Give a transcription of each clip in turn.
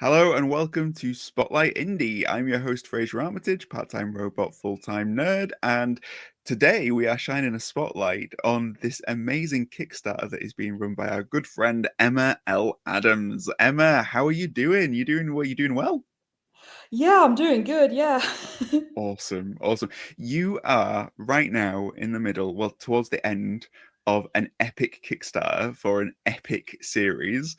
Hello and welcome to Spotlight Indie. I'm your host, Frasier Armitage, part-time robot, full-time nerd, and today we are shining a spotlight on this amazing Kickstarter that is being run by our good friend Emma L. Adams. Emma, how are you doing? You doing well? Yeah, I'm doing good. Yeah. Awesome, awesome. You are right now in the middle, well, towards the end of an epic Kickstarter for an epic series.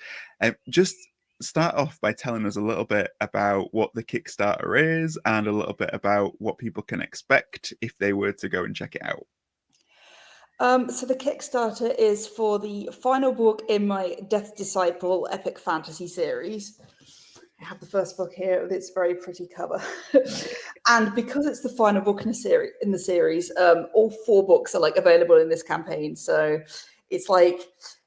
Just start off by telling us a little bit about what the Kickstarter is and a little bit about what people can expect if they were to go and check it out. So the Kickstarter is for the final book in my Death Disciple epic fantasy series. I have the first book here with its very pretty cover. And because it's the final book in the series, all four books are like available in this campaign. So it's like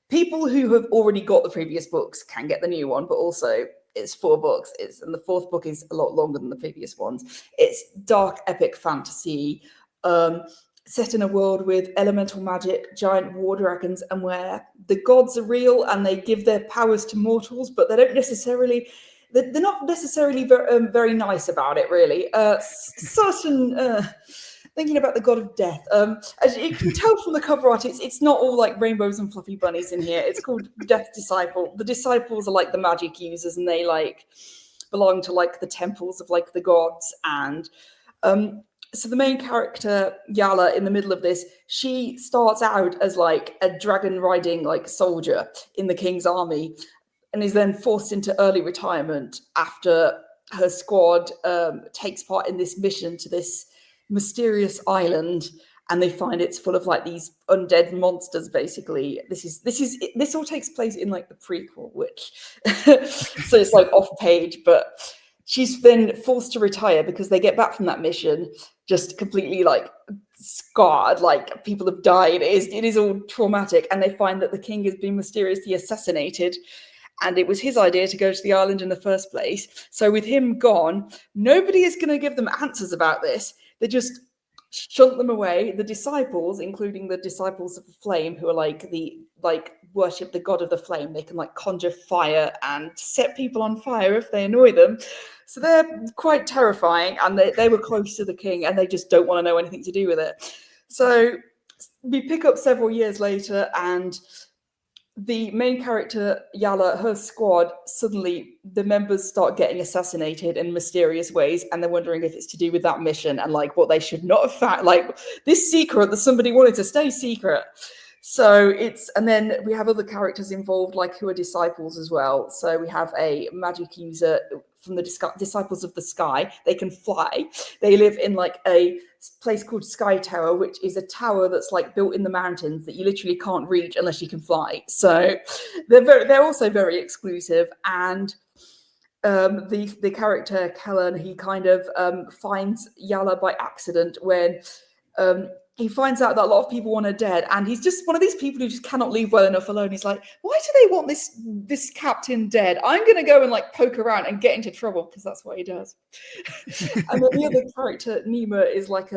people who have already got the previous books can get the new one, but also it's four books. And the fourth book is a lot longer than the previous ones. It's dark epic fantasy. Set in a world with elemental magic, giant war dragons, and where the gods are real and they give their powers to mortals, but they're not necessarily very nice about it, really. Thinking about the god of death, as you can tell from the cover art, it's not all like rainbows and fluffy bunnies in here. It's called Death Disciple. The disciples are like the magic users, and they like belong to like the temples of like the gods. And so the main character Yala in the middle of this, she starts out as like a dragon riding like soldier in the king's army, and is then forced into early retirement after her squad takes part in this mission to this mysterious island, and they find it's full of like these undead monsters. Basically, this all takes place in like the prequel, which so it's like off page, but she's then forced to retire because they get back from that mission just completely like scarred, like people have died. It is all traumatic, and they find that the king has been mysteriously assassinated, and it was his idea to go to the island in the first place. So with him gone, nobody is going to give them answers about this. They just shunt them away. The disciples, including the disciples of the flame, who are like worship the god of the flame, they can like conjure fire and set people on fire if they annoy them. So they're quite terrifying, and they were close to the king, and they just don't want to know anything to do with it. So we pick up several years later, and the main character Yala, her squad, suddenly the members start getting assassinated in mysterious ways, and they're wondering if it's to do with that mission and like what they should not have found, like this secret that somebody wanted to stay secret. So and then we have other characters involved, like who are disciples as well. So we have a magic user from the Disciples of the Sky. They can fly. They live in like a place called Sky Tower, which is a tower that's like built in the mountains that you literally can't reach unless you can fly. So they're also very exclusive. And the character Kellen, he kind of finds Yala by accident when he finds out that a lot of people want her dead, and he's just one of these people who just cannot leave well enough alone. He's like, why do they want this captain dead? I'm gonna go and like poke around and get into trouble, because that's what he does. And then the other character, Nima, is like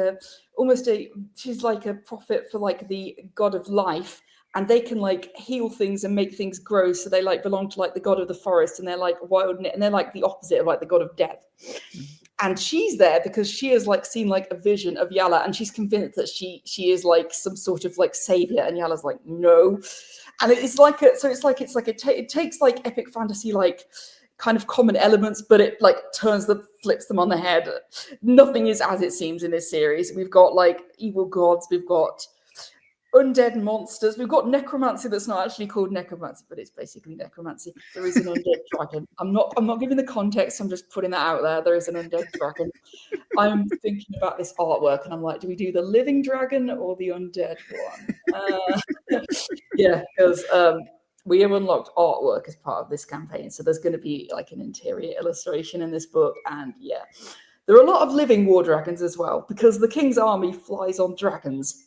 she's like a prophet for like the god of life, and they can like heal things and make things grow. So they like belong to like the god of the forest, and they're like wild, and they're like the opposite of like the god of death. And she's there because she has like seen like a vision of Yala, and she's convinced that she is like some sort of like savior, and Yala's like, no. And it takes like epic fantasy like kind of common elements, but it like flips them on the head. Nothing is as it seems in this series. We've got like evil gods, we've got undead monsters, we've got necromancy that's not actually called necromancy, but it's basically necromancy. There is an undead dragon. I'm not giving the context, I'm just putting that out there. There is an undead dragon. I'm thinking about this artwork, and I'm like, do we do the living dragon or the undead one? Yeah, because we have unlocked artwork as part of this campaign, so there's going to be like an interior illustration in this book. And yeah, there are a lot of living war dragons as well, because the king's army flies on dragons.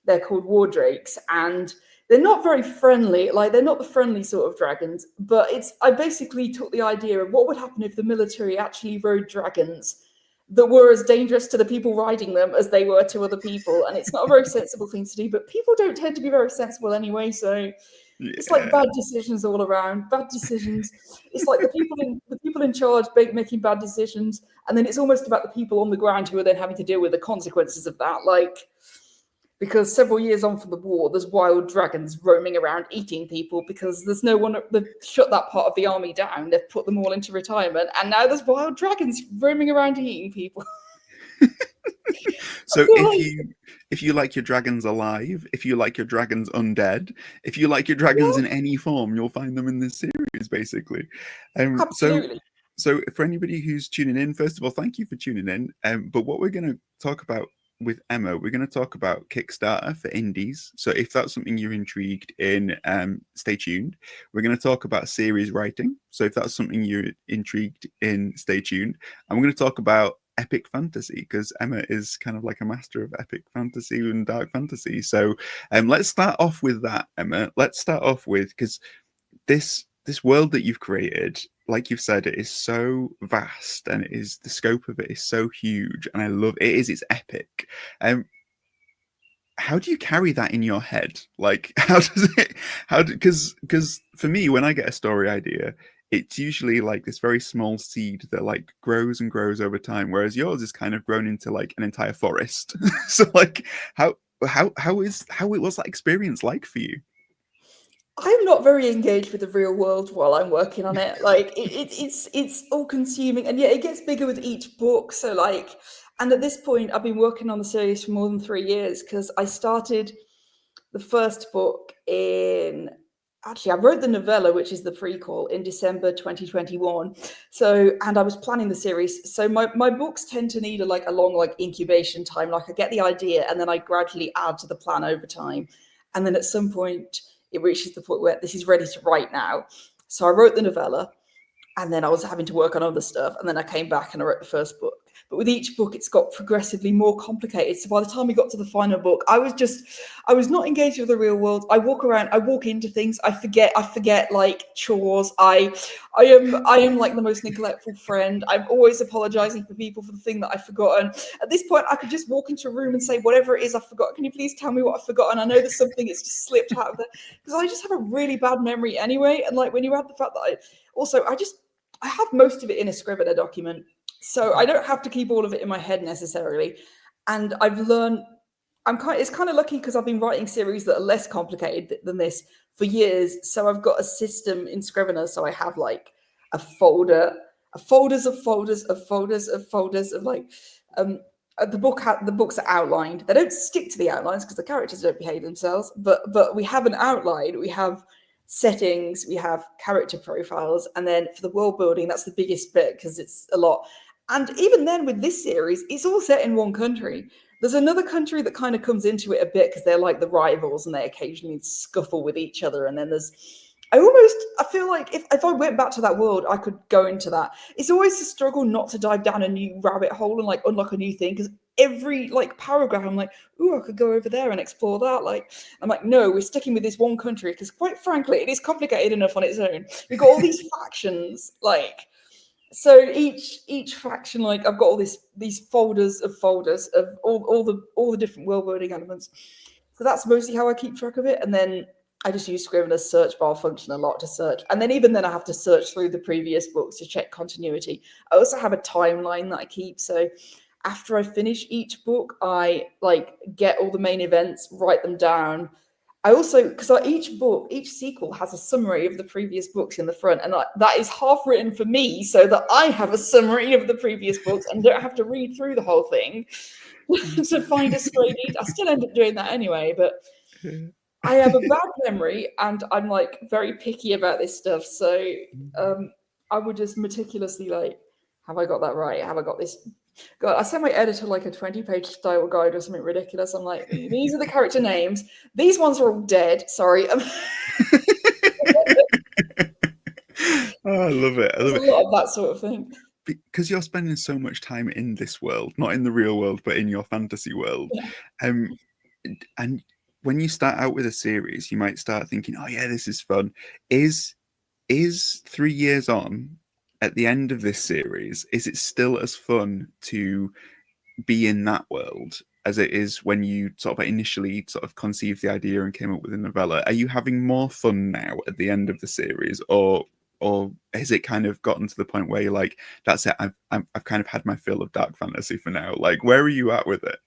They're called war drakes, and they're not very friendly. Like, they're not the friendly sort of dragons, but I basically took the idea of what would happen if the military actually rode dragons that were as dangerous to the people riding them as they were to other people. And it's not a very sensible thing to do, but people don't tend to be very sensible anyway, so It's like Yeah. bad decisions all around. Bad decisions. It's like the people in charge making bad decisions, and then it's almost about the people on the ground who are then having to deal with the consequences of that. Like, because several years on from the war, there's wild dragons roaming around eating people because there's no one. They've shut that part of the army down. They've put them all into retirement, and now there's wild dragons roaming around eating people. I So feel like, if you like your dragons alive, if you like your dragons undead, if you like your dragons in yeah, any form, you'll find them in this series, basically. So absolutely. for anybody who's tuning in, first of all, thank you for tuning in. But what we're going to talk about with Emma, we're going to talk about Kickstarter for indies. So if that's something you're intrigued in, stay tuned. We're going to talk about series writing. So if that's something you're intrigued in, stay tuned. And we're going to talk about epic fantasy because Emma is kind of like a master of epic fantasy and dark fantasy. So let's start off with that, Emma. Let's start off with, because this world that you've created, like you've said, it is so vast, and it is, the scope of it is so huge, and I love it. It's epic. Um, how do you carry that in your head? Like, how does it? Because for me, when I get a story idea, it's usually like this very small seed that like grows and grows over time, whereas yours is kind of grown into like an entire forest. So like, how it was that experience like for you? I'm not very engaged with the real world while I'm working on it. Like it's all consuming, and yet it gets bigger with each book. So like, and at this point, I've been working on the series for more than 3 years because I started the first book in. Actually, I wrote the novella, which is the prequel, in December 2021. So, and I was planning the series. So my books tend to need a long like incubation time. Like I get the idea, and then I gradually add to the plan over time, and then at some point it reaches the point where this is ready to write now. So I wrote the novella, and then I was having to work on other stuff, and then I came back and I wrote the first book. But with each book, it's got progressively more complicated. So by the time we got to the final book, I was not engaged with the real world. I walk around, I walk into things, I forget like chores. I am like the most neglectful friend. I'm always apologizing for people for the thing that I've forgotten. At this point, I could just walk into a room and say, whatever it is I forgot, can you please tell me what I've forgotten? I know there's something that's just slipped out of there. Because I just have a really bad memory anyway. And like when you add the fact that I have most of it in a Scrivener document, so I don't have to keep all of it in my head necessarily. And I've learned it's kind of lucky because I've been writing series that are less complicated than this for years. So I've got a system in Scrivener. So I have like a folder, a folders of folders of folders of folders of like the books are outlined. They don't stick to the outlines because the characters don't behave themselves. But we have an outline. We have settings, we have character profiles, and then for the world building, that's the biggest bit because it's a lot. And even then, with this series, it's all set in one country. There's another country that kind of comes into it a bit because they're like the rivals and they occasionally scuffle with each other. And then I feel like if I went back to that world, I could go into that. It's always a struggle not to dive down a new rabbit hole and like unlock a new thing because every like paragraph, I'm like, ooh, I could go over there and explore that. Like, I'm like, no, we're sticking with this one country because quite frankly, it is complicated enough on its own. We've got all these factions, like, so each faction, like I've got all these folders of all the different world building elements. So that's mostly how I keep track of it. And then I just use Scrivener's search bar function a lot to search. And then even then I have to search through the previous books to check continuity. I also have a timeline that I keep. So after I finish each book, I like get all the main events, write them down. I also, because each sequel has a summary of the previous books in the front, and that is half written for me so that I have a summary of the previous books and don't have to read through the whole thing to find a stray detail. I still end up doing that anyway, but I have a bad memory and I'm like very picky about this stuff. So I would just meticulously like, have I got that right? Have I got this? God, I sent my editor like a 20-page style guide or something ridiculous. I'm like, these are the character names. These ones are all dead. Sorry. Oh, I love it. I There's love a it. lot of that sort of thing. Because you're spending so much time in this world, not in the real world, but in your fantasy world. Yeah. Um, and when you start out with a series, you might start thinking, "Oh yeah, this is fun." Is 3 years on, at the end of this series, is it still as fun to be in that world as it is when you sort of initially sort of conceived the idea and came up with the novella? Are you having more fun now at the end of the series, or has it kind of gotten to the point where you're like, that's it, I've kind of had my fill of dark fantasy for now? Like, where are you at with it?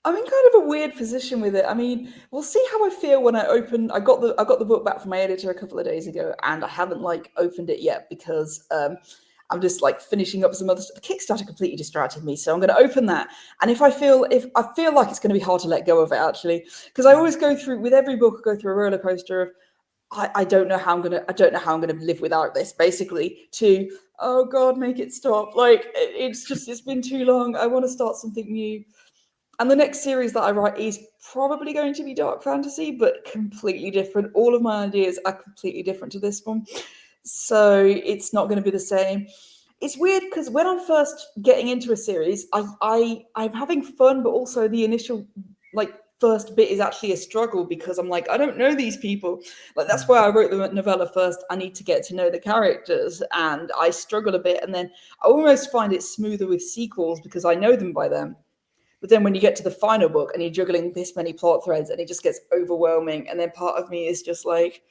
I'm in kind of a weird position with it. I mean, we'll see how I feel when I open. I got the book back from my editor a couple of days ago, and I haven't like opened it yet because I'm just like finishing up some other stuff. The Kickstarter completely distracted me, so I'm going to open that. And if I feel like it's going to be hard to let go of it, actually, because I always go through with every book, I go through a roller coaster of I don't know how I don't know how I'm gonna live without this, basically, to oh God, make it stop. Like it's been too long. I want to start something new. And the next series that I write is probably going to be dark fantasy, but completely different. All of my ideas are completely different to this one. So it's not going to be the same. It's weird because when I'm first getting into a series, I'm having fun, but also the initial like first bit is actually a struggle because I'm like, I don't know these people. Like that's why I wrote the novella first. I need to get to know the characters, and I struggle a bit. And then I almost find it smoother with sequels because I know them by then. But then when you get to the final book and you're juggling this many plot threads and it just gets overwhelming. And then part of me is just like,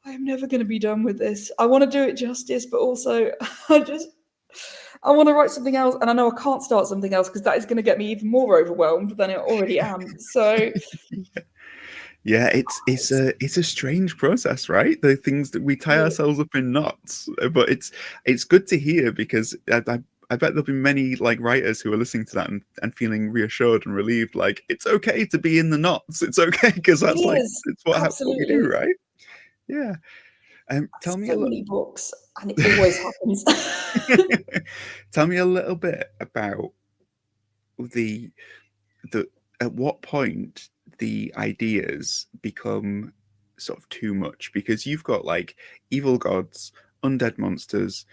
I'm never going to be done with this. I want to do it justice, but also I want to write something else. And I know I can't start something else because that is going to get me even more overwhelmed than I already am. So Yeah, it's a strange process, right? The things that we tie yeah, ourselves up in knots, but it's good to hear because I bet there'll be many like writers who are listening to that and feeling reassured and relieved. Like it's okay to be in the knots. It's okay because it that's like is. it's what we do, Absolutely. right? Yeah. Tell me a So little. many books, and it always happens. Tell me a little bit about the the at what point the ideas become sort of too much, because you've got like evil gods, undead monsters,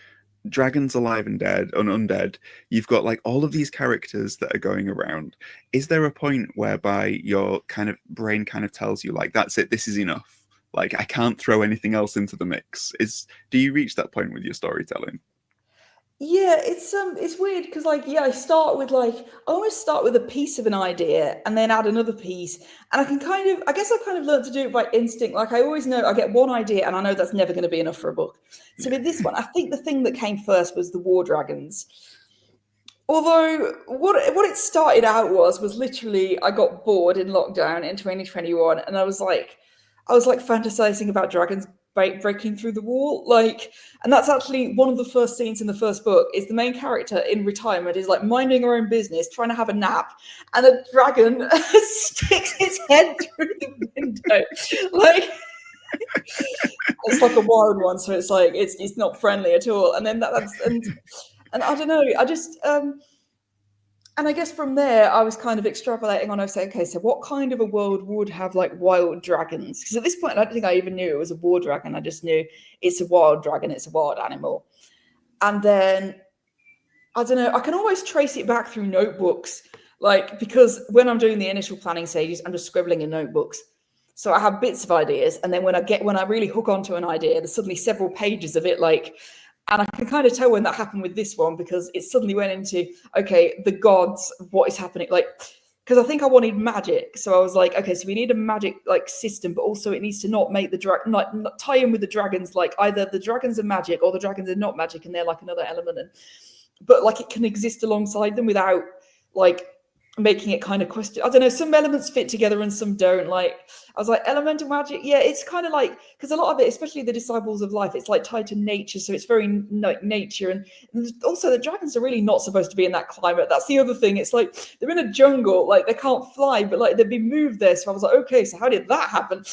dragons alive and dead and undead. You've got like all of these characters that are going around. Is there a point whereby your kind of brain kind of tells you like, that's it, this is enough, like I can't throw anything else into the mix? Is Do you reach that point with your storytelling? Yeah, it's weird because like yeah, I almost start with a piece of an idea and then add another piece. And I guess I kind of learned to do it by instinct. Like I always know I get one idea and I know that's never going to be enough for a book. So with this one, I think the thing that came first was the war dragons. Although what it started out was literally I got bored in lockdown in 2021 and I was like fantasizing about dragons breaking through the wall, like, and that's actually one of the first scenes in the first book is the main character in retirement is like minding her own business trying to have a nap, and a dragon sticks its head through the window, like it's like a wild one, so it's like it's not friendly at all. And then that's and I don't know, I just and I guess from there, I was kind of extrapolating on. I was saying, okay, so what kind of a world would have like wild dragons? Because at this point, I don't think I even knew it was a war dragon. I just knew it's a wild dragon, it's a wild animal. And then I don't know, I can always trace it back through notebooks, like because when I'm doing the initial planning stages, I'm just scribbling in notebooks. So I have bits of ideas, and then when I really hook onto an idea, there's suddenly several pages of it, like, and I can kind of tell when that happened with this one because it suddenly went into okay, the gods, what is happening, like because I think I wanted magic, so I was like, okay, so we need a magic like system, but also it needs to not make the not tie in with the dragons, like either the dragons are magic or the dragons are not magic, and they're like another element, and but like it can exist alongside them without like making it kind of question. I don't know, some elements fit together and some don't. Like I was like elemental magic, yeah, it's kind of like because a lot of it, especially the disciples of life, it's like tied to nature, so it's very like nature. And also the dragons are really not supposed to be in that climate. That's the other thing, it's like they're in a jungle, like they can't fly, but like they've been moved there. So I was like, okay, so how did that happen?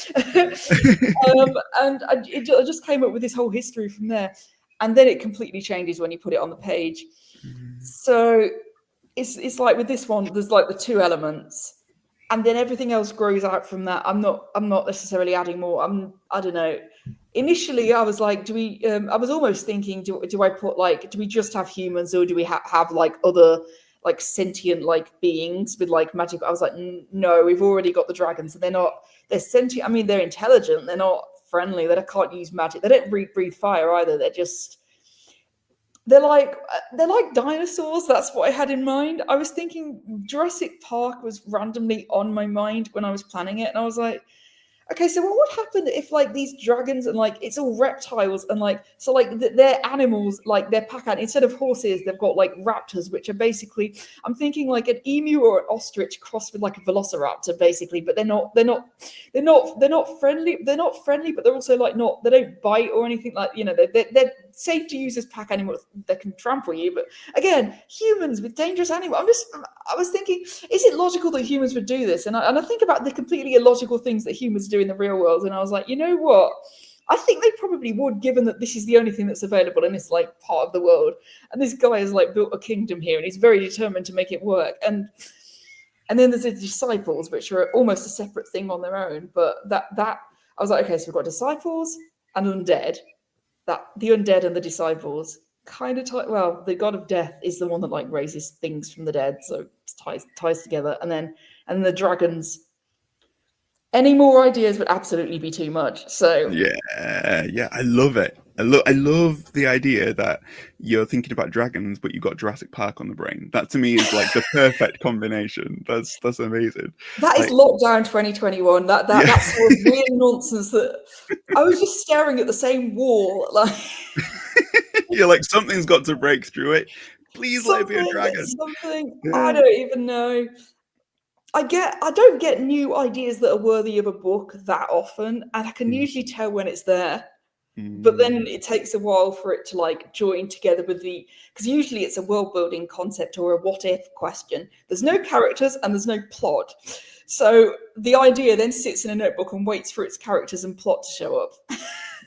And I just came up with this whole history from there, and then it completely changes when you put it on the page. So it's like with this one, there's like the two elements, and then everything else grows out from that. I'm not necessarily adding more. I don't know. Initially, I was like, do we? I was almost thinking, do I put like, do we just have humans, or do we have like other like sentient like beings with like magic? I was like, no, we've already got the dragons, and they're sentient. I mean, they're intelligent. They're not friendly. They can't use magic. They don't breathe fire either. They're just they're like dinosaurs. That's what I had in mind. I was thinking Jurassic Park was randomly on my mind when I was planning it, and I was like, okay, so what would happen if like these dragons and like it's all reptiles and like so like they're animals, like they're instead of horses they've got like raptors, which are basically, I'm thinking like an emu or an ostrich crossed with like a velociraptor basically, but they're not friendly, but they're also like not, they don't bite or anything, like, you know, they're safe to use as pack animals. They can trample you, but again, humans with dangerous animals. I was thinking, is it logical that humans would do this? And I think about the completely illogical things that humans do in the real world, and I was like, you know what? I think they probably would, given that this is the only thing that's available in this like part of the world, and this guy has like built a kingdom here, and he's very determined to make it work. And then there's the disciples, which are almost a separate thing on their own. But that I was like, okay, so we've got disciples and undead. That the undead and the disciples kind of well, the god of death is the one that like raises things from the dead, so it ties together. And then the dragons. Any more ideas would absolutely be too much. So Yeah, I love it. I love the idea that you're thinking about dragons, but you've got Jurassic Park on the brain. That to me is like the perfect combination. That's amazing. that is Like, lockdown 2021. yeah, That sort of weird nonsense that I was just staring at the same wall, like you're like something's got to break through it. Please let it be a something, dragon. I Yeah. don't even know. I don't get new ideas that are worthy of a book that often, and I can Mm, usually tell when it's there. But then mm, it takes a while for it to like join together with because usually it's a world building concept or a what if question. There's no characters and there's no plot. So the idea then sits in a notebook and waits for its characters and plot to show up.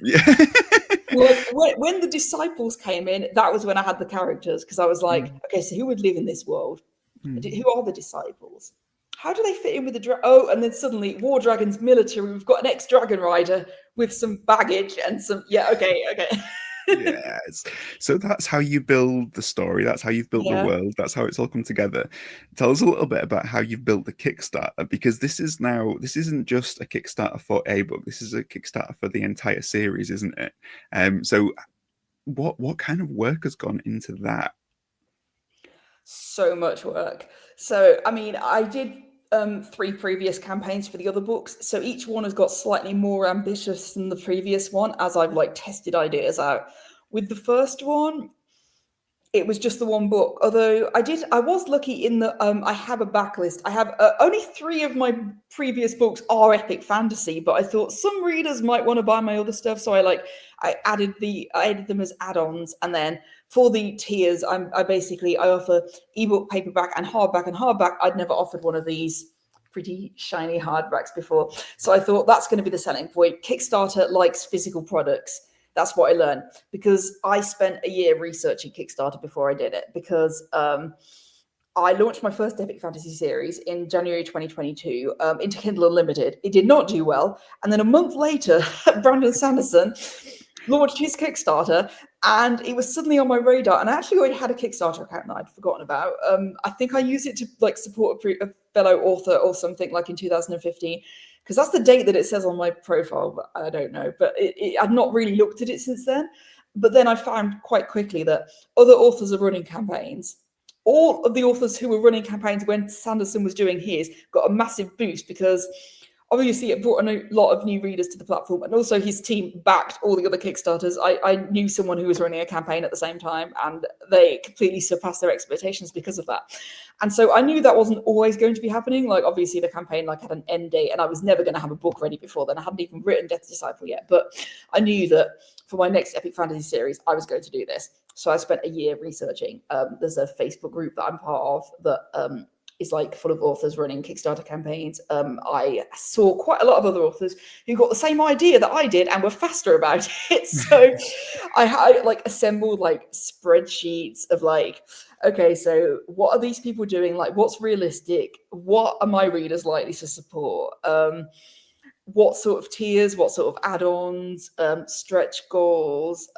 yeah. Like when the disciples came in, that was when I had the characters, because I was like, Mm, okay, so who would live in this world? mm. Who are the disciples? How do they fit in with the oh, and then suddenly war dragons military. We've got an ex-dragon rider with some baggage and some okay. Yes. So that's how you build the story. That's how you've built the Yeah. world. That's how it's all come together. Tell us a little bit about how you've built the Kickstarter, because this isn't just a Kickstarter for a book. This is a Kickstarter for the entire series, isn't it? So what kind of work has gone into that? So much work. So I mean, I did 3 previous campaigns for the other books, so each one has got slightly more ambitious than the previous one as I've like tested ideas out. With the first one, it was just the one book. Although I was lucky in that I have a backlist. I have only 3 of my previous books are epic fantasy, but I thought some readers might want to buy my other stuff, so I added them as add-ons. And then for the tiers, I offer ebook, paperback, and hardback. And hardback, I'd never offered one of these pretty shiny hardbacks before, so I thought that's going to be the selling point. Kickstarter likes physical products. That's what I learned, because I spent a year researching Kickstarter before I did it, because I launched my first epic fantasy series in January 2022 into Kindle Unlimited. It did not do well. And then a month later, Brandon Sanderson launched his Kickstarter, and it was suddenly on my radar. And I actually already had a Kickstarter account that I'd forgotten about. I think I used it to like support a fellow author or something, like in 2015, because that's the date that it says on my profile, but I don't know. But I'd not really looked at it since then. But then I found quite quickly that other authors are running campaigns. All of the authors who were running campaigns when Sanderson was doing his got a massive boost, because obviously it brought a lot of new readers to the platform, and also his team backed all the other Kickstarters. I knew someone who was running a campaign at the same time, and they completely surpassed their expectations because of that. And so I knew that wasn't always going to be happening. Like obviously the campaign like had an end date, and I was never going to have a book ready before then. I hadn't even written Death Disciple yet, but I knew that for my next epic fantasy series, I was going to do this. So I spent a year researching. There's a Facebook group that I'm part of that is like full of authors running Kickstarter campaigns. I saw quite a lot of other authors who got the same idea that I did and were faster about it. So I like assembled like spreadsheets of like, okay, so what are these people doing? Like, what's realistic? What are my readers likely to support? What sort of tiers? What sort of add-ons? Stretch goals?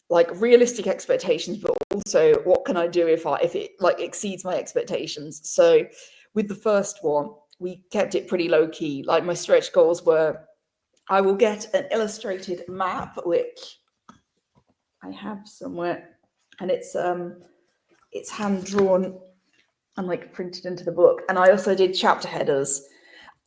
Like realistic expectations, but also what can I do if it like exceeds my expectations. So with the first one, we kept it pretty low key. Like my stretch goals were, I will get an illustrated map, which I have somewhere. and it's hand drawn and like printed into the book. And I also did chapter headers.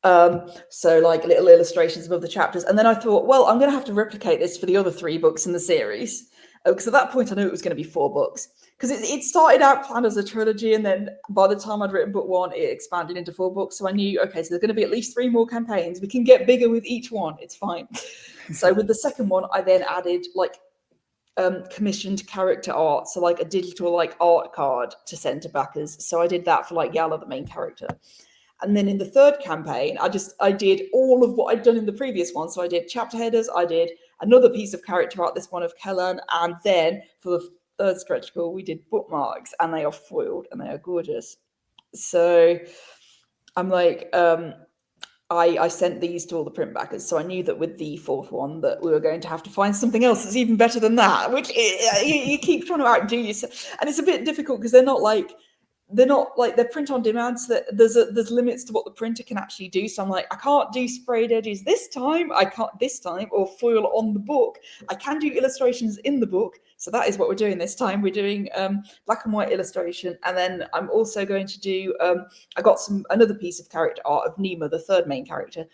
So like little illustrations above the chapters. And then I thought, well, I'm going to have to replicate this for the other 3 books in the series. Because at that point, I knew it was going to be 4 books. Because it started out planned as a trilogy, and then by the time I'd written book 1, it expanded into 4 books. So I knew, okay, so there's going to be at least 3 more campaigns. We can get bigger with each one. It's fine. So with the second one, I then added like commissioned character art, so like a digital like art card to send to backers. So I did that for like Yala, the main character. And then in the third campaign, I did all of what I'd done in the previous one. So I did chapter headers, I did another piece of character art, this one of Kellan, and then for the third stretch goal, we did bookmarks, and they are foiled and they are gorgeous. So I'm like, I sent these to all the print backers, so I knew that with the 4th one that we were going to have to find something else that's even better than that, which you keep trying to outdo yourself. And it's a bit difficult because they're not like they're print on demand, so that there's limits to what the printer can actually do. So I'm like, I can't do sprayed edges this time, I can't this time, or foil on the book. I can do illustrations in the book, so that is what we're doing this time. We're doing black and white illustration, and then I'm also going to do I got another piece of character art of Nima, the third main character,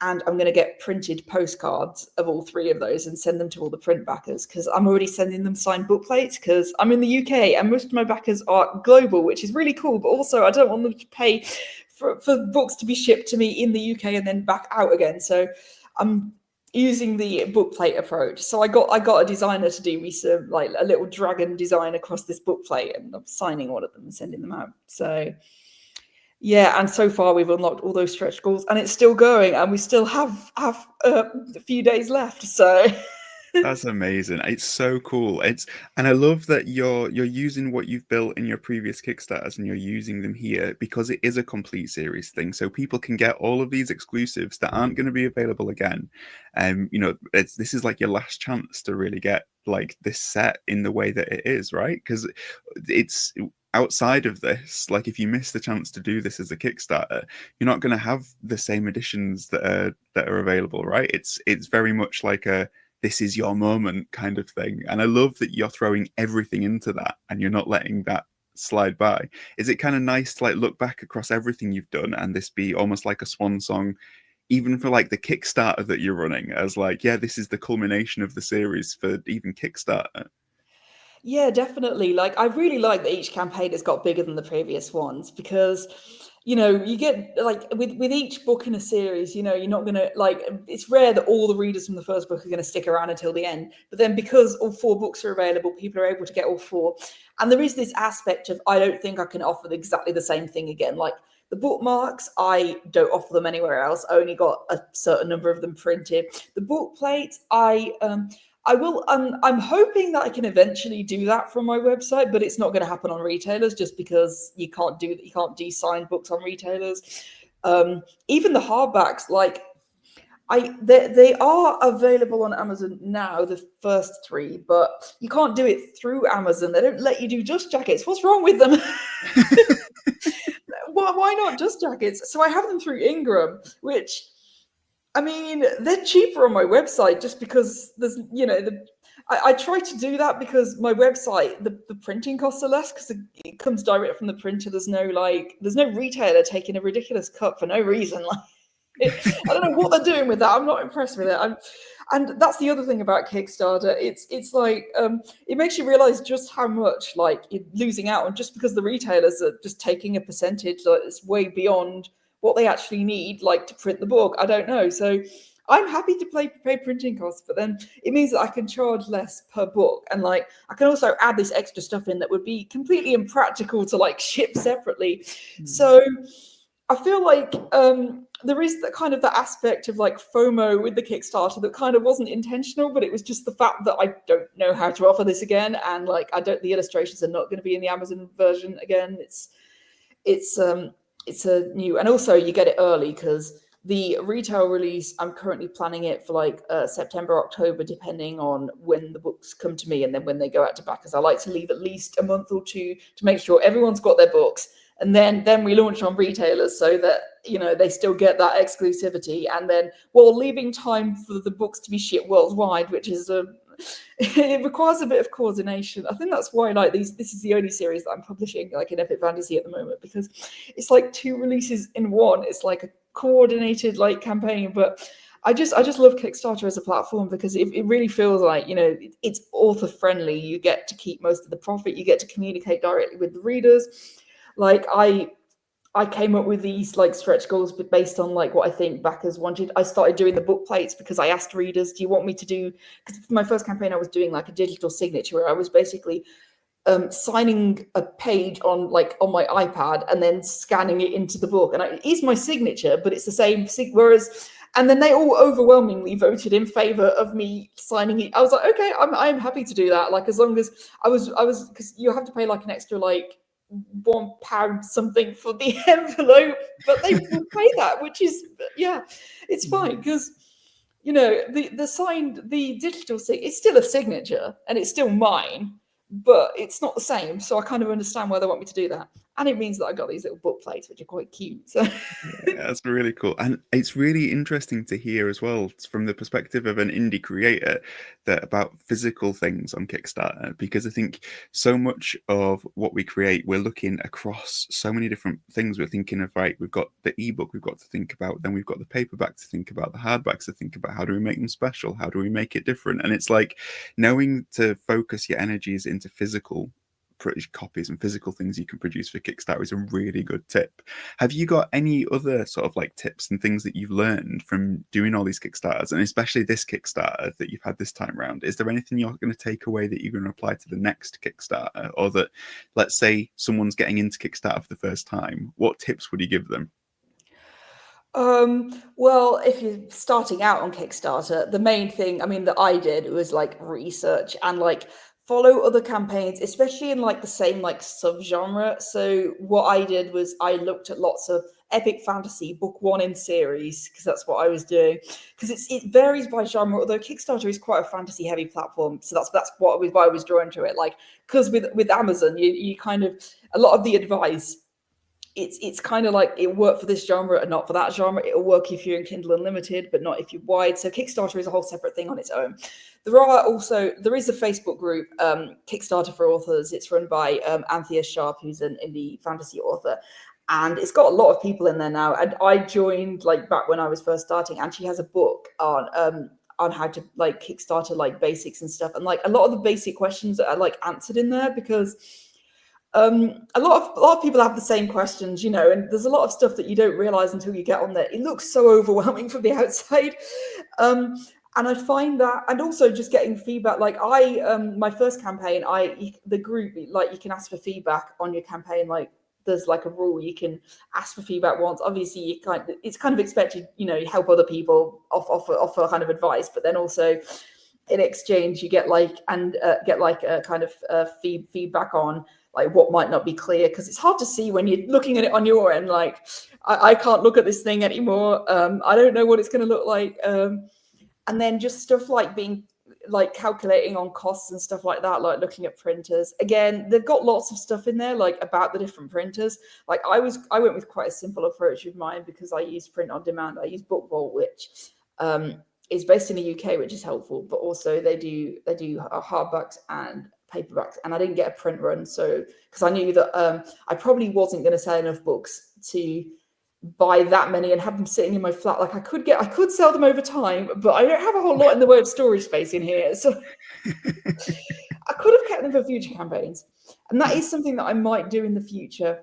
and I'm going to get printed postcards of all 3 of those and send them to all the print backers, because I'm already sending them signed book plates, because I'm in the UK and most of my backers are global, which is really cool. But also I don't want them to pay for books to be shipped to me in the UK and then back out again. So I'm using the book plate approach. So I got a designer to do me some like a little dragon design across this book plate, and I'm signing one of them and sending them out. So yeah, and so far we've unlocked all those stretch goals, and it's still going, and we still have a few days left. So That's amazing. It's so cool. And I love that you're using what you've built in your previous Kickstarters and you're using them here, because it is a complete series thing. So people can get all of these exclusives that aren't going to be available again. This is like your last chance to really get like this set in the way that it is, right? Because it's outside of this, like if you miss the chance to do this as a Kickstarter, you're not going to have the same editions that are available, right? It's very much like this is your moment kind of thing. And I love that you're throwing everything into that and you're not letting that slide by. Is it kind of nice to like look back across everything you've done and this be almost like a swan song, even for like the Kickstarter that you're running, as like, yeah, this is the culmination of the series for even Kickstarter? yeah, definitely. Like I really like that each campaign has got bigger than the previous ones, because you get like with each book in a series, you're not gonna like, it's rare that all the readers from the first book are going to stick around until the end. But then because all 4 books are available, people are able to get all 4. And there is this aspect of, I don't think I can offer exactly the same thing again. Like the bookmarks, I don't offer them anywhere else. I only got a certain number of them printed. The book plates, I will. I'm hoping that I can eventually do that from my website, but it's not going to happen on retailers, just because you can't do signed books on retailers. Even the hardbacks, like they are available on Amazon now, the first 3, but you can't do it through Amazon. They don't let you do just jackets. What's wrong with them? Why not just jackets? So I have them through Ingram, which, I mean, they're cheaper on my website, just because there's, I try to do that because my website, the printing costs are less, because it comes direct from the printer. There's no retailer taking a ridiculous cut for no reason. Like, I don't know what they're doing with that. I'm not impressed with it. And that's the other thing about Kickstarter. It's like, it makes you realize just how much like you're losing out on, just because the retailers are just taking a percentage that's way beyond what they actually need, like to print the book. I don't know. So I'm happy to pay printing costs, but then it means that I can charge less per book. And like, I can also add this extra stuff in that would be completely impractical to like ship separately. So I feel like there is that kind of the aspect of like FOMO with the Kickstarter that kind of wasn't intentional, but it was just the fact that I don't know how to offer this again. And like, the illustrations are not going to be in the Amazon version again. It's a new, and also you get it early, because the retail release, I'm currently planning it for like September, October, depending on when the books come to me and then when they go out to backers. I like to leave at least a month or 2 to make sure everyone's got their books, and then we launch on retailers, so that they still get that exclusivity, and then while leaving time for the books to be shipped worldwide, which is it requires a bit of coordination. I think that's why like this is the only series that I'm publishing like in Epic Fantasy at the moment, because it's like 2 releases in one. It's like a coordinated like campaign. But I just love Kickstarter as a platform because it really feels like, it's author friendly. You get to keep most of the profit. You get to communicate directly with the readers. Like I came up with these like stretch goals, but based on like what I think backers wanted. I started doing the book plates because I asked readers, do you want me to do, because for my first campaign, I was doing like a digital signature where I was basically signing a page on my iPad and then scanning it into the book. And it is my signature, but it's the same. And then they all overwhelmingly voted in favor of me signing it. I was like, okay, I'm happy to do that. Like, as long as I was, because you have to pay like an extra like £1 something for the envelope, but they will pay that, which is, yeah, it's fine because the digital it's still a signature and it's still mine, but it's not the same. So I kind of understand why they want me to do that. And it means that I got these little book plates, which are quite cute. So Yeah, that's really cool. And it's really interesting to hear as well from the perspective of an indie creator that about physical things on Kickstarter, because I think so much of what we create, we're looking across so many different things. We're thinking of, right, we've got the ebook we've got to think about, then we've got the paperback to think about, the hardbacks to think about, how do we make them special? How do we make it different? And it's like knowing to focus your energies into physical copies and physical things you can produce for Kickstarter is a really good tip. Have you got any other sort of like tips and things that you've learned from doing all these Kickstarters, and especially this Kickstarter that you've had this time around? Is there anything you're going to take away that you're going to apply to the next Kickstarter, or that, let's say someone's getting into Kickstarter for the first time, what tips would you give them? Well, if you're starting out on Kickstarter, the main thing, I mean, that I did was like research and like follow other campaigns, especially in like the same like subgenre. So what I did was I looked at lots of epic fantasy book 1 in series, because that's what I was doing. Because it varies by genre, although Kickstarter is quite a fantasy heavy platform. So that's why I was drawn to it. Like, because with Amazon, you kind of, a lot of the advice, it's kind of like it worked for this genre and not for that genre. It'll work if you're in Kindle Unlimited, but not if you're wide. So Kickstarter is a whole separate thing on its own. There is a Facebook group, Kickstarter for Authors. It's run by Anthea Sharp, who's an indie fantasy author, and it's got a lot of people in there now. And I joined like back when I was first starting, and she has a book on how to like Kickstarter like basics and stuff, and like a lot of the basic questions are like answered in there, because a lot of people have the same questions, and there's a lot of stuff that you don't realize until you get on there. It looks so overwhelming from the outside. And I find that, and also just getting feedback, like my first campaign, the group, like you can ask for feedback on your campaign. Like there's like a rule, you can ask for feedback once. Obviously it's kind of expected, you help other people, offer kind of advice, but then also in exchange you get like a kind of feedback on like what might not be clear, because it's hard to see when you're looking at it on your end. Like I can't look at this thing anymore. I don't know what it's going to look like. And then just stuff like being like calculating on costs and stuff like that, like looking at printers. Again, they've got lots of stuff in there like about the different printers. Like I went with quite a simple approach with mine, because I use print on demand. I use BookVault, which is based in the UK, which is helpful, but also they do hardbacks and paperbacks, and I didn't get a print run, so because I knew that I probably wasn't going to sell enough books to buy that many and have them sitting in my flat. Like I could sell them over time, but I don't have a whole lot in the way of storage space in here, so I could have kept them for future campaigns, and that is something that I might do in the future.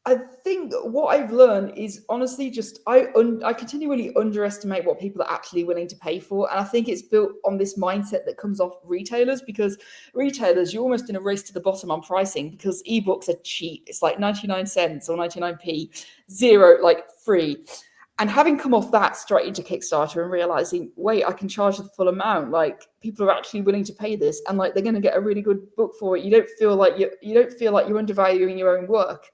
I think what I've learned is honestly just I continually underestimate what people are actually willing to pay for. And I think it's built on this mindset that comes off retailers, because retailers, you're almost in a race to the bottom on pricing, because ebooks are cheap. It's like 99 cents or 99p, zero, like free. And having come off that straight into Kickstarter and realizing, wait, I can charge the full amount. Like people are actually willing to pay this, and like they're going to get a really good book for it. You don't feel like you're undervaluing your own work.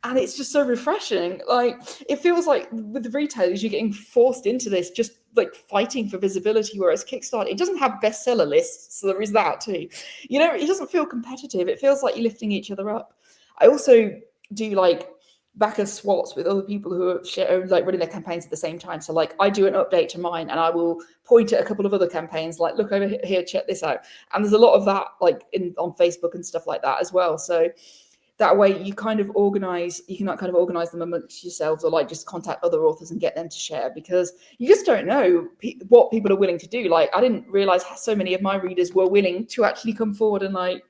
And it's just so refreshing. Like it feels like with the retailers, you're getting forced into this, just like fighting for visibility. Whereas Kickstarter, it doesn't have bestseller lists, so there is that too. It doesn't feel competitive. It feels like you're lifting each other up. I also do like back of SWATs with other people who are like running their campaigns at the same time. So like I do an update to mine and I will point at a couple of other campaigns, like look over here, check this out. And there's a lot of that like on Facebook and stuff like that as well. So that way you kind of organize, you can like kind of organize them amongst yourselves, or like just contact other authors and get them to share, because you just don't know what people are willing to do. Like I didn't realize how so many of my readers were willing to actually come forward and like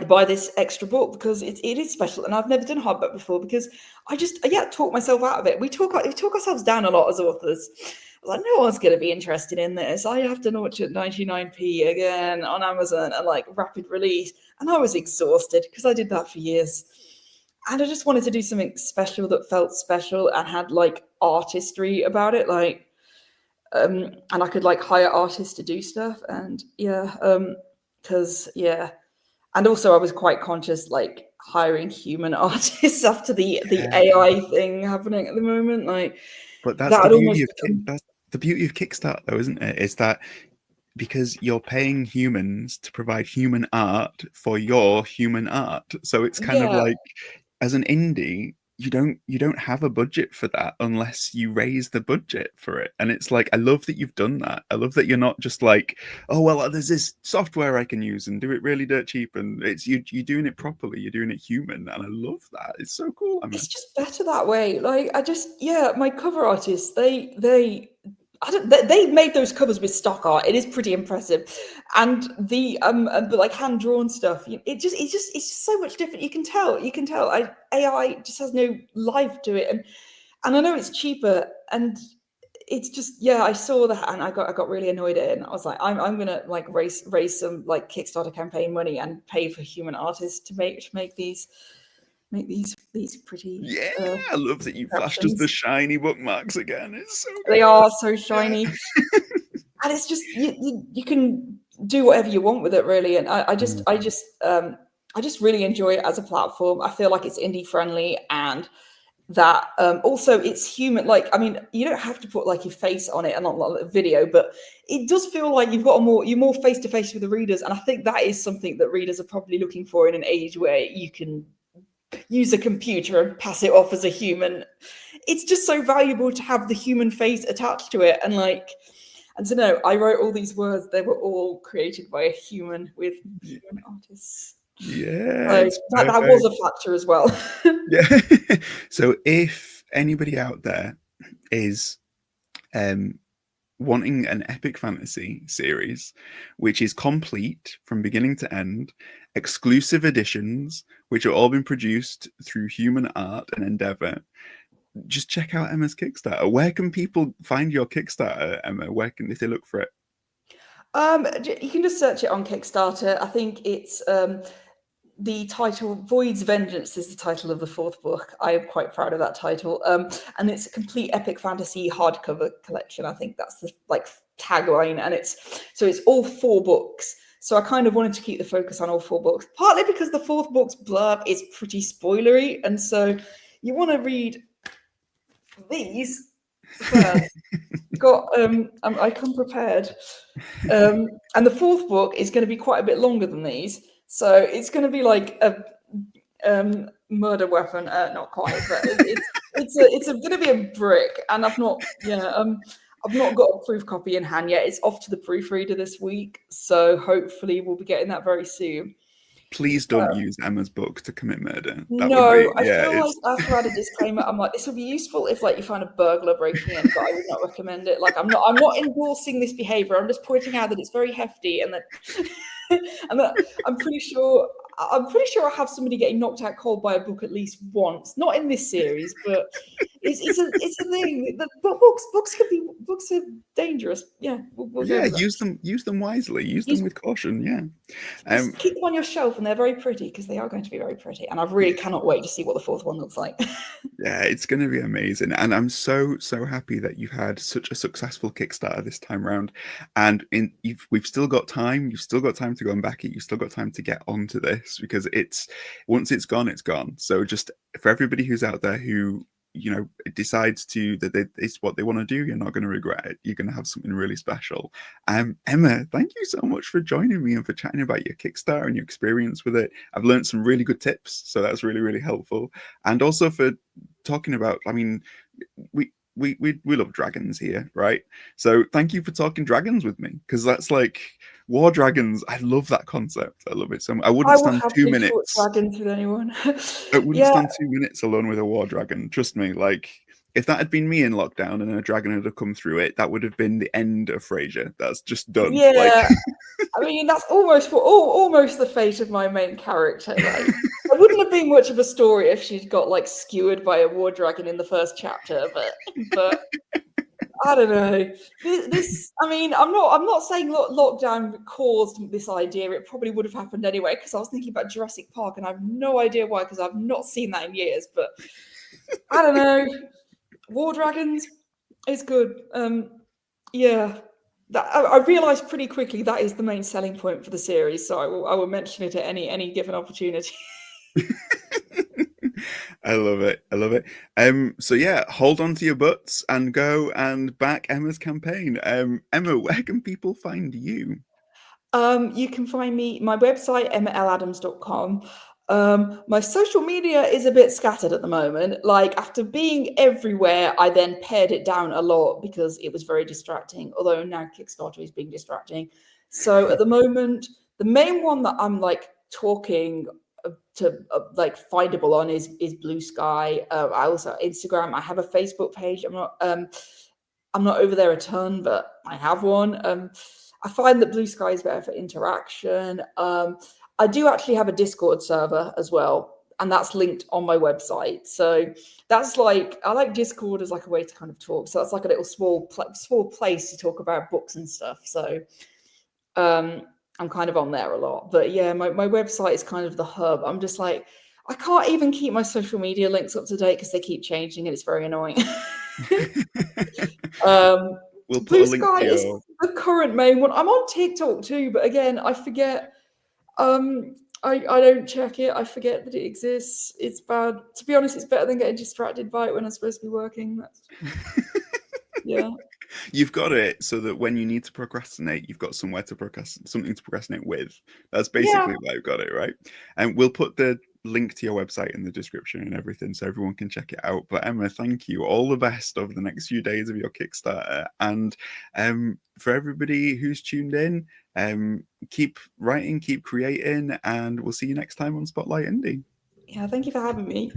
buy this extra book, because it is special. And I've never done hardback before because I just talk myself out of it. We talk ourselves down a lot as authors. I was like, no one's going to be interested in this. I have to launch at 99p again on Amazon and like rapid release. And I was exhausted because I did that for years. And I just wanted to do something special that felt special and had like artistry about it. Like, and I could like hire artists to do stuff. And and also I was quite conscious like hiring human artists after the AI thing happening at the moment. Like, but that's that the beauty almost of that's the beauty of Kickstarter, though, isn't it? Is that because you're paying humans to provide human art for your human art, so it's kind of like, as an indie, you don't have a budget for that unless you raise the budget for it. And it's like, I love that you've done that. I love that you're not just like, oh well, there's this software I can use and do it really dirt cheap, and it's you're doing it properly, you're doing it human, and I love that. It's so cool. it's just better that way. Like I just my cover artists, they made those covers with stock art. It is pretty impressive, and the like hand drawn stuff. It's just so much different. You can tell. AI just has no life to it, and I know it's cheaper, and it's just I saw that and I got really annoyed at it, and I was like, I'm gonna like raise some like Kickstarter campaign money and pay for human artists to make these pretty I love that you flashed us the shiny bookmarks again. It's so good. They are so shiny. And it's just you can do whatever you want with it, really. And I just really enjoy it as a platform. I feel like it's indie friendly, and that also it's human. Like, I mean, you don't have to put like your face on it and not like a video, but it does feel like you're more face to face with the readers. And I think that is something that readers are probably looking for in an age where you can use a computer and pass it off as a human. It's just so valuable to have the human face attached to it, and to know I wrote all these words, they were all created by a human with human artists. Yeah, that was a factor as well. Yeah. So if anybody out there is wanting an epic fantasy series which is complete from beginning to end, exclusive editions which have all been produced through human art and endeavor, just check out Emma's Kickstarter. Where can people find your Kickstarter, Emma? Where can, if they look for it? You can just search it on Kickstarter. I think it's the title Void's Vengeance is the title of the fourth book. I am quite proud of that title. And it's a complete epic fantasy hardcover collection. I think that's the like tagline. And it's all 4 books. So I kind of wanted to keep the focus on all 4 books, partly because the 4th book's blurb is pretty spoilery. And so you want to read these first. I come prepared. And the 4th book is going to be quite a bit longer than these. So it's going to be like a murder weapon, not quite, but it's going to be a brick. And I've not got a proof copy in hand yet. It's off to the proofreader this week, so hopefully we'll be getting that very soon. Please don't use Emma's book to commit murder. I feel like after I had a disclaimer, I'm like, this would be useful if like you find a burglar breaking in, but I would not recommend it. Like, I'm not endorsing this behavior. I'm just pointing out that it's very hefty, and that and that I'm pretty sure I have somebody getting knocked out cold by a book at least once. Not in this series, but it's a thing. Books are dangerous. Yeah, use them wisely. Use them with caution. Yeah, just keep them on your shelf, and they're very pretty, because they are going to be very pretty. And I really cannot wait to see what the 4th one looks like. Yeah, it's going to be amazing, and I'm so happy that you've had such a successful Kickstarter this time around. And we've still got time. You've still got time to go and back it. You've still got time to get onto this, because once it's gone, it's gone. So just for everybody who's out there who decides that it's what they want to do, you're not going to regret it. You're going to have something really special. Emma, thank you so much for joining me and for chatting about your Kickstarter and your experience with it. I've learned some really good tips, so that's really, really helpful. And also for talking about, I mean, we love dragons here, right? So thank you for talking dragons with me, because that's like war dragons. I love that concept. I love it so much. I wouldn't I will stand two happily talk minutes. dragons with anyone. I wouldn't Yeah, stand 2 minutes alone with a war dragon. Trust me. Like, if that had been me in lockdown and a dragon had come through it, that would have been the end of Frasier. That's just done. Like, yeah. I mean, that's almost the fate of my main character. Like, it wouldn't have been much of a story if she'd got like skewered by a war dragon in the first chapter, but I don't know. This, I mean, I'm not saying lockdown caused this idea. It probably would have happened anyway, because I was thinking about Jurassic Park, and I have no idea why, because I've not seen that in years. But I don't know. War dragons is good. Yeah. I realised pretty quickly that is the main selling point for the series, so I will mention it at any given opportunity. I love it. I love it. So yeah, hold on to your butts and go and back Emma's campaign. Emma, where can people find you? You can find me my website emmaladams.com. My social media is a bit scattered at the moment. Like, after being everywhere, I then pared it down a lot because it was very distracting. Although now Kickstarter is being distracting. So at the moment, the main one that I'm like talking to like findable on is Bluesky. I also Instagram. I have a Facebook page. I'm not over there a ton, but I have one. I find that Bluesky is better for interaction. I do actually have a Discord server as well, and that's linked on my website. So that's like, I like Discord as like a way to kind of talk. So that's like a little small place to talk about books and stuff. So I'm kind of on there a lot. But yeah, my website is kind of the hub. I'm just like, I can't even keep my social media links up to date because they keep changing and it's very annoying. um, We'll put Blue a link Sky to is your. the current main one. I'm on TikTok too, but again, I forget. I don't check it. I forget that it exists. It's bad. To be honest, it's better than getting distracted by it when I'm supposed to be working. Yeah. You've got it so that when you need to procrastinate, you've got somewhere to something to procrastinate with. That's Yeah. basically why I've got it, right? And we'll put the link to your website in the description and everything so everyone can check it out. But Emma, thank you. All the best over the next few days of your Kickstarter. And for everybody who's tuned in, keep writing, keep creating, and we'll see you next time on Spotlight Indie. Yeah. Thank you for having me.